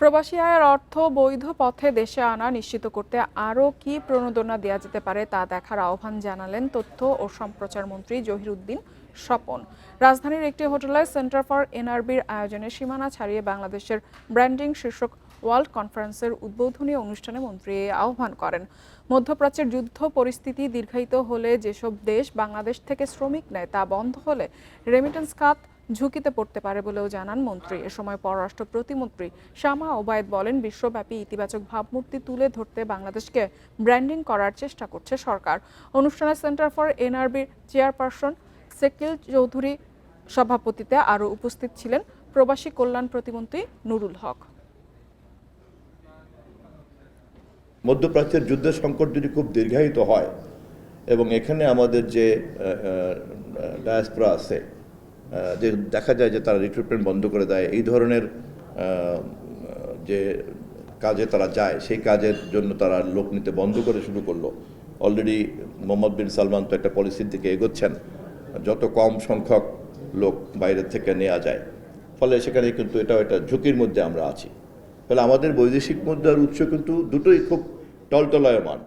প্রবাসী আয়ের অর্থ বৈধ পথে দেশে আনা নিশ্চিত করতে আরও কি প্রণোদনা দেওয়া যেতে পারে তা দেখার আহ্বান জানালেন তথ্য ও সম্প্রচার মন্ত্রী জহিরুদ্দিন স্বপন। রাজধানীর একটি হোটেলে সেন্টার ফর এনআরবির আয়োজনে সীমানা ছাড়িয়ে বাংলাদেশের ব্র্যান্ডিং শীর্ষক ওয়ার্ল্ড কনফারেন্সের উদ্বোধনী অনুষ্ঠানে মন্ত্রী আহ্বান করেন। মধ্যপ্রাচ্যের যুদ্ধ পরিস্থিতি দীর্ঘায়িত হলে যেসব দেশ বাংলাদেশ থেকে শ্রমিক নেয় তা বন্ধ হলে রেমিটেন্স খাত ঝুঁকিতে পড়তে পারে বলেও জানান মন্ত্রী। এ সময় পররাষ্ট্র প্রতিমন্ত্রী শামা ওবায়েদ বলেন, বিশ্বব্যাপী ইতিবাচক ভাবমূর্তি তুলে ধরতে বাংলাদেশকে ব্র্যান্ডিং করার চেষ্টা করছে সরকার। অনুষ্ঠানে সেন্টার ফর এনআরবির চেয়ারপারসন সেকিল চৌধুরী সভাপতিত্বে আরও উপস্থিত ছিলেন প্রবাসী কল্যাণ প্রতিমন্ত্রী নুরুল হক। মধ্যপ্রাচ্যের যুদ্ধ সংকট যদি খুব দীর্ঘায়িত হয় এবং এখানে আমাদের যে ডায়াসপোরা আছে, যে দেখা যায় যে তারা রিক্রুটমেন্ট বন্ধ করে দেয়, এই ধরনের যে কাজে তারা যায় সেই কাজের জন্য তারা লোক নিতে বন্ধ করে শুরু করলো। অলরেডি মোহাম্মদ বিন সালমান তো একটা পলিসির দিকে এগোচ্ছেন, যত কম সংখ্যক লোক বাইরের থেকে নেওয়া যায়, ফলে সেখানে কিন্তু এটাও একটা ঝুঁকির মধ্যে আমরা আছি। ফলে আমাদের বৈদেশিক মুদ্রার উৎস কিন্তু দুটোই খুব টলটলায়মান।